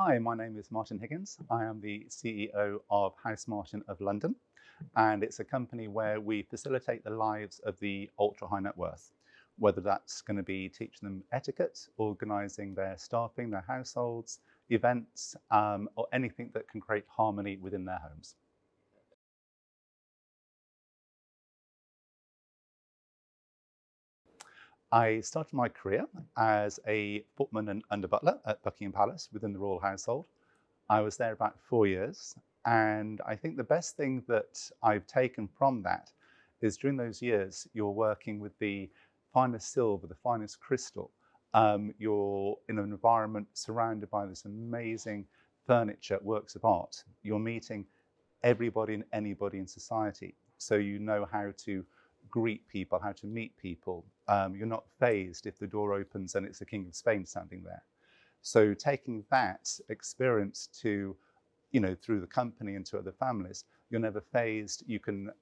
Hi, my name is Martin Higgins. I am the CEO of Housemartin of London, and it's a company where we facilitate the lives of the ultra high net worth, whether that's going to be teaching them etiquette, organising their staffing, their households, events, or anything that can create harmony within their homes. I started my career as a footman and under butler at Buckingham Palace within the royal household. I was there about 4 years, and I think the best thing that I've taken from that is during those years, you're working with the finest silver, the finest crystal. You're in an environment surrounded by this amazing furniture, works of art. You're meeting everybody and anybody in society. So you know how to greet people, how to meet people. You're not fazed if the door opens and it's the King of Spain standing there. So taking that experience to, through the company and to other families, you're never fazed. You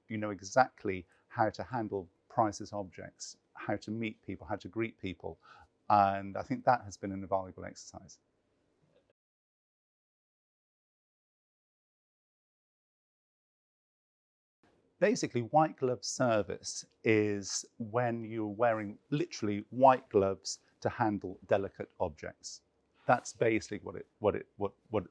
know exactly how to handle priceless objects, how to meet people, how to greet people. And I think that has been an invaluable exercise. Basically, white glove service is when you're wearing literally white gloves to handle delicate objects. That's basically what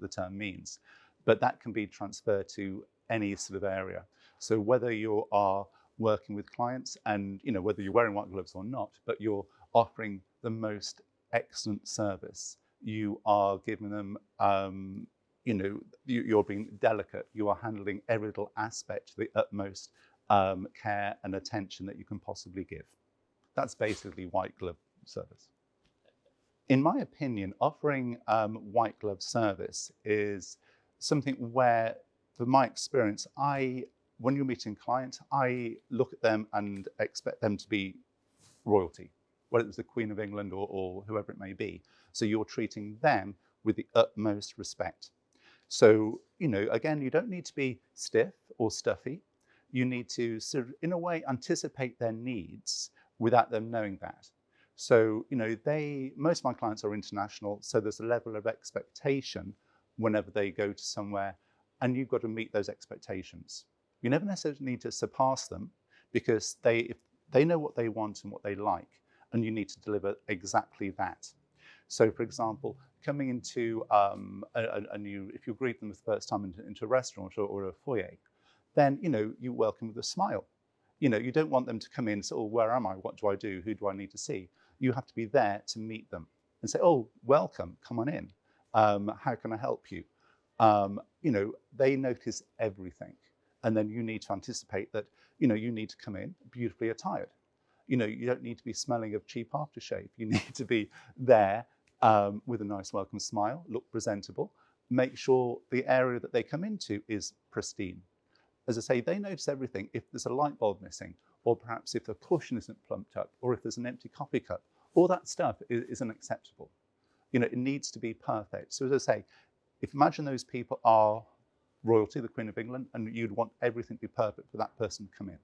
the term means. But that can be transferred to any sort of area. So whether you are working with clients and whether you're wearing white gloves or not, but you're offering the most excellent service, you are giving them you're being delicate. You are handling every little aspect to the utmost care and attention that you can possibly give. That's basically white glove service. In my opinion, offering white glove service is something where, from my experience, when you're meeting clients, I look at them and expect them to be royalty, whether it was the Queen of England or whoever it may be. So you're treating them with the utmost respect. So, again, you don't need to be stiff or stuffy. You need to sort of, in a way, anticipate their needs without them knowing that. So, most of my clients are international, so there's a level of expectation whenever they go to somewhere, and you've got to meet those expectations. You never necessarily need to surpass them because if they know what they want and what they like, and you need to deliver exactly that. So, for example, coming into a new, if you greet them the first time into a restaurant or a foyer, then you welcome with a smile. You don't want them to come in and say, "Oh, where am I? What do I do? Who do I need to see?" You have to be there to meet them and say, "Oh, welcome, come on in. How can I help you?" They notice everything, and then you need to anticipate that. You need to come in beautifully attired. You don't need to be smelling of cheap aftershave. You need to be there with a nice welcome smile, look presentable, make sure the area that they come into is pristine. As I say, they notice everything. If there's a light bulb missing, or perhaps if the cushion isn't plumped up, or if there's an empty coffee cup, all that stuff is unacceptable. It needs to be perfect. So as I say, imagine those people are royalty, the Queen of England, and you'd want everything to be perfect for that person to come in.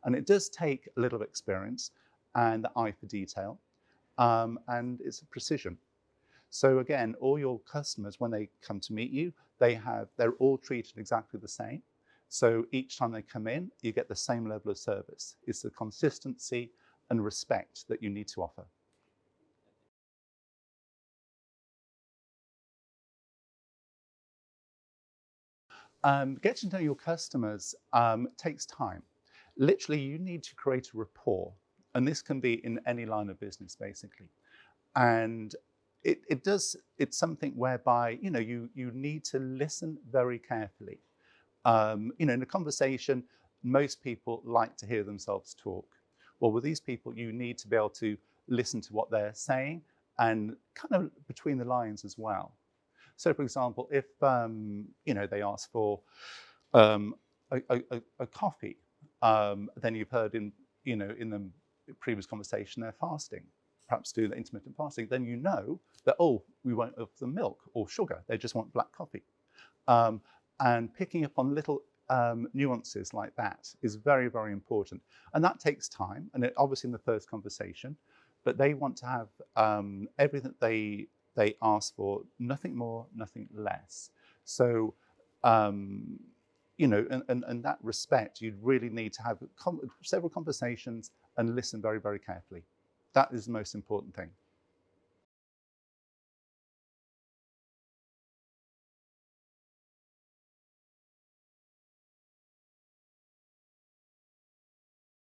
And it does take a little experience and the eye for detail, and it's a precision. So again, all your customers, when they come to meet you, they're all treated exactly the same. So each time they come in, you get the same level of service. It's the consistency and respect that you need to offer. Getting to know your customers takes time. Literally, you need to create a rapport, and this can be in any line of business, basically. And it's something whereby you need to listen very carefully. In a conversation, most people like to hear themselves talk. Well, with these people, you need to be able to listen to what they're saying and kind of between the lines as well. So, for example, if they ask for um, a coffee, then you've heard in the previous conversation they're fasting, perhaps do the intermittent fasting. Then you know that we won't offer them milk or sugar; they just want black coffee. And picking up on little nuances like that is very, very important, and that takes time. And obviously in the first conversation, but they want to have everything They ask for nothing more, nothing less. So, you know, in that respect, you'd really need to have several conversations and listen very, very carefully. That is the most important thing.